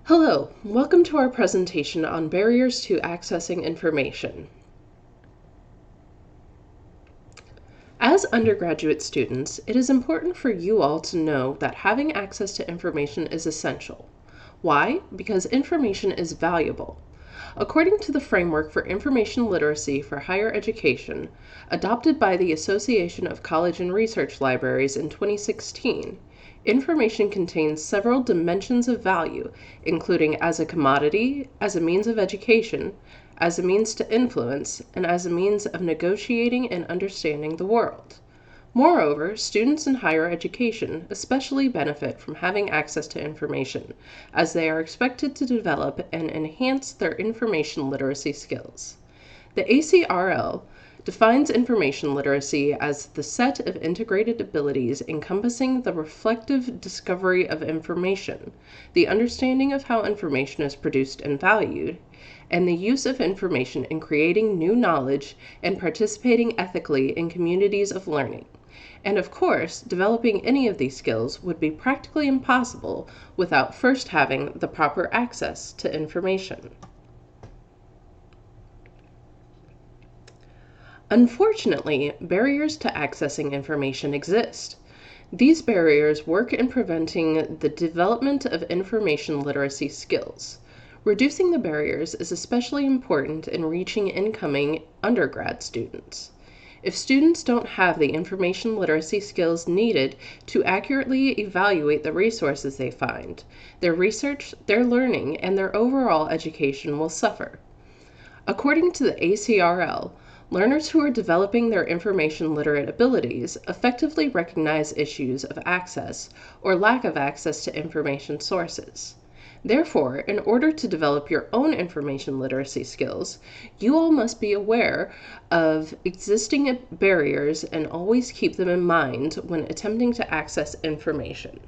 Hello, welcome to our presentation on barriers to accessing information. As undergraduate students, it is important for you all to know that having access to information is essential. Why? Because information is valuable. According to the Framework for Information Literacy for Higher Education, adopted by the Association of College and Research Libraries in 2016, information contains several dimensions of value, including as a commodity, as a means of education, as a means to influence, and as a means of negotiating and understanding the world. Moreover, students in higher education especially benefit from having access to information, as they are expected to develop and enhance their information literacy skills. The ACRL defines information literacy as the set of integrated abilities encompassing the reflective discovery of information, the understanding of how information is produced and valued, and the use of information in creating new knowledge and participating ethically in communities of learning. And of course, developing any of these skills would be practically impossible without first having the proper access to information. Unfortunately, barriers to accessing information exist. These barriers work in preventing the development of information literacy skills. Reducing the barriers is especially important in reaching incoming undergrad students. If students don't have the information literacy skills needed to accurately evaluate the resources they find, their research, their learning, and their overall education will suffer. According to the ACRL, learners who are developing their information literate abilities effectively recognize issues of access or lack of access to information sources. Therefore, in order to develop your own information literacy skills, you all must be aware of existing barriers and always keep them in mind when attempting to access information.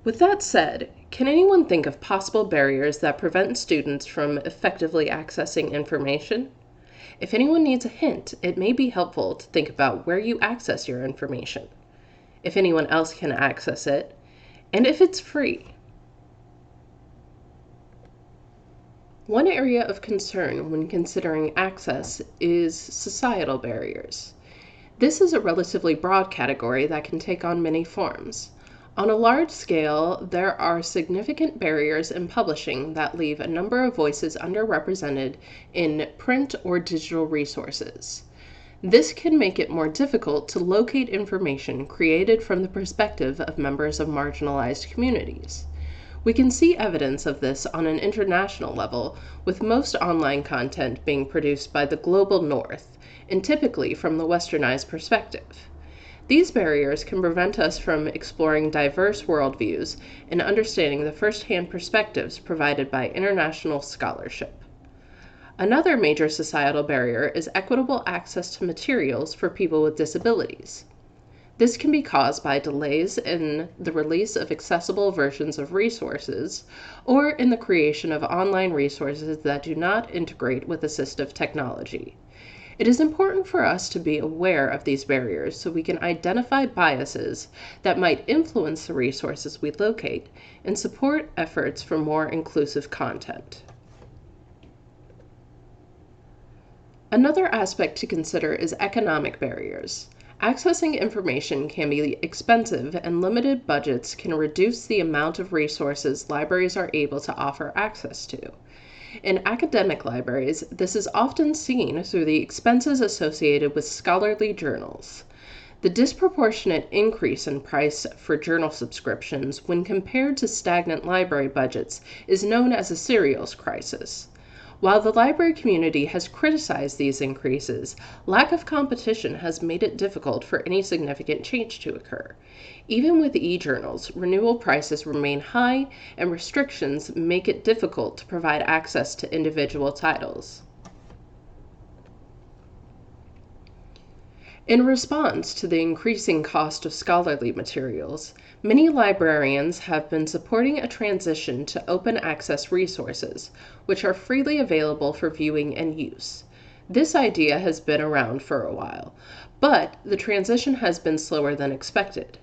With that said, can anyone think of possible barriers that prevent students from effectively accessing information? If anyone needs a hint, it may be helpful to think about where you access your information, if anyone else can access it, and if it's free. One area of concern when considering access is societal barriers. This is a relatively broad category that can take on many forms. On a large scale, there are significant barriers in publishing that leave a number of voices underrepresented in print or digital resources. This can make it more difficult to locate information created from the perspective of members of marginalized communities. We can see evidence of this on an international level, with most online content being produced by the global north, and typically from the westernized perspective. These barriers can prevent us from exploring diverse worldviews and understanding the first-hand perspectives provided by international scholarship. Another major societal barrier is equitable access to materials for people with disabilities. This can be caused by delays in the release of accessible versions of resources or in the creation of online resources that do not integrate with assistive technology. It is important for us to be aware of these barriers so we can identify biases that might influence the resources we locate and support efforts for more inclusive content. Another aspect to consider is economic barriers. Accessing information can be expensive, and limited budgets can reduce the amount of resources libraries are able to offer access to. In academic libraries, this is often seen through the expenses associated with scholarly journals. The disproportionate increase in price for journal subscriptions when compared to stagnant library budgets is known as a serials crisis. While the library community has criticized these increases, lack of competition has made it difficult for any significant change to occur. Even with e-journals, renewal prices remain high and restrictions make it difficult to provide access to individual titles. In response to the increasing cost of scholarly materials, many librarians have been supporting a transition to open access resources, which are freely available for viewing and use. This idea has been around for a while, but the transition has been slower than expected.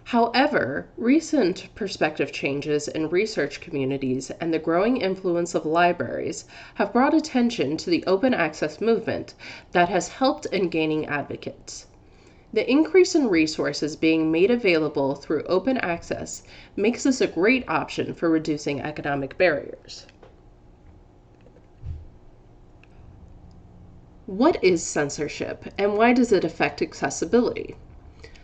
However, recent perspective changes in research communities and the growing influence of libraries have brought attention to the open access movement that has helped in gaining advocates. The increase in resources being made available through open access makes this a great option for reducing economic barriers. What is censorship, and why does it affect accessibility?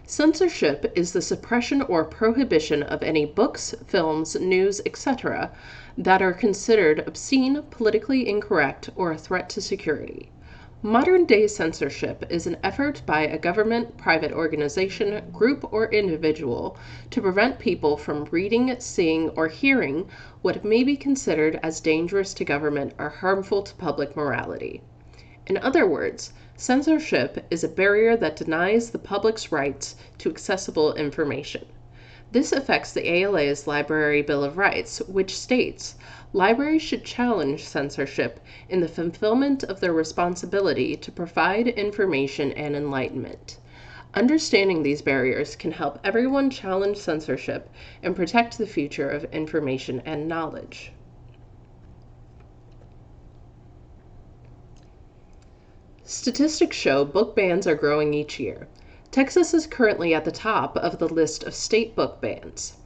Censorship is the suppression or prohibition of any books, films, news, etc. that are considered obscene, politically incorrect, or a threat to security. Modern-day censorship is an effort by a government, private organization, group, or individual to prevent people from reading, seeing, or hearing what may be considered as dangerous to government or harmful to public morality. In other words, censorship is a barrier that denies the public's rights to accessible information. This affects the ALA's Library Bill of Rights, which states, libraries should challenge censorship in the fulfillment of their responsibility to provide information and enlightenment. Understanding these barriers can help everyone challenge censorship and protect the future of information and knowledge. Statistics show book bans are growing each year. Texas is currently at the top of the list of state book bans.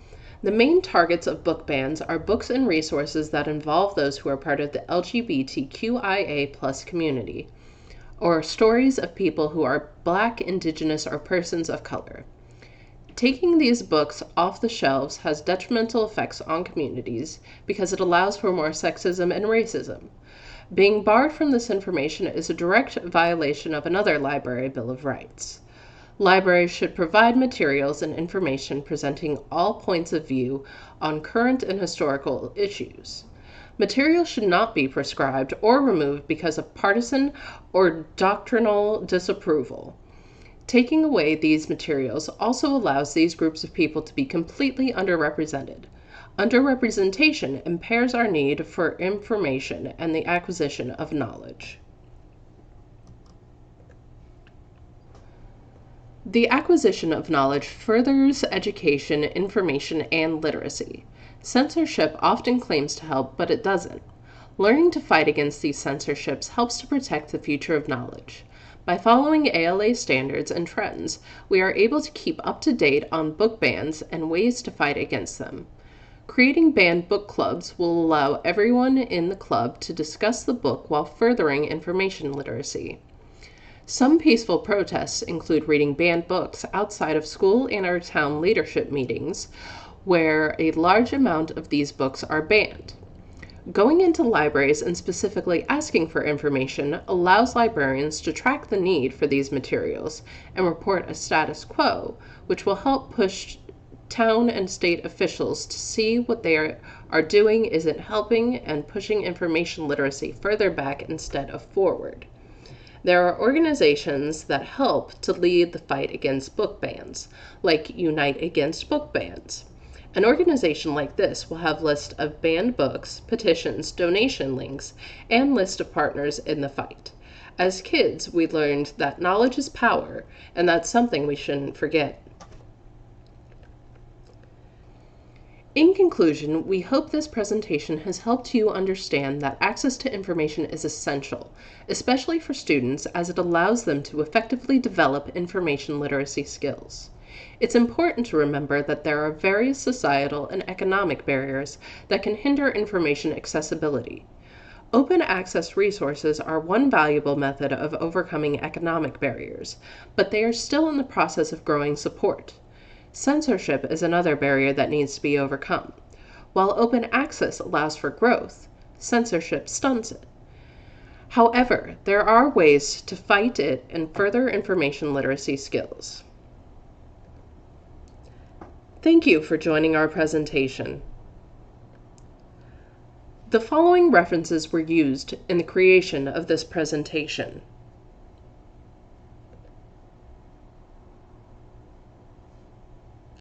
The main targets of book bans are books and resources that involve those who are part of the LGBTQIA+ community, or stories of people who are Black, Indigenous, or persons of color. Taking these books off the shelves has detrimental effects on communities because it allows for more sexism and racism. Being barred from this information is a direct violation of another Library Bill of Rights. Libraries should provide materials and information presenting all points of view on current and historical issues. Materials should not be prescribed or removed because of partisan or doctrinal disapproval. Taking away these materials also allows these groups of people to be completely underrepresented. Underrepresentation impairs our need for information and the acquisition of knowledge. The acquisition of knowledge furthers education, information, and literacy. Censorship often claims to help, but it doesn't. Learning to fight against these censorships helps to protect the future of knowledge. By following ALA standards and trends, we are able to keep up to date on book bans and ways to fight against them. Creating banned book clubs will allow everyone in the club to discuss the book while furthering information literacy. Some peaceful protests include reading banned books outside of school and our town leadership meetings, where a large amount of these books are banned. Going into libraries and specifically asking for information allows librarians to track the need for these materials and report a status quo, which will help push town and state officials to see what they are doing isn't helping and pushing information literacy further back instead of forward. There are organizations that help to lead the fight against book bans, like Unite Against Book Bans. An organization like this will have lists of banned books, petitions, donation links, and list of partners in the fight. As kids, we learned that knowledge is power, and that's something we shouldn't forget. In conclusion, we hope this presentation has helped you understand that access to information is essential, especially for students, as it allows them to effectively develop information literacy skills. It's important to remember that there are various societal and economic barriers that can hinder information accessibility. Open access resources are one valuable method of overcoming economic barriers, but they are still in the process of growing support. Censorship is another barrier that needs to be overcome. While open access allows for growth, censorship stunts it. However, there are ways to fight it and further information literacy skills. Thank you for joining our presentation. The following references were used in the creation of this presentation.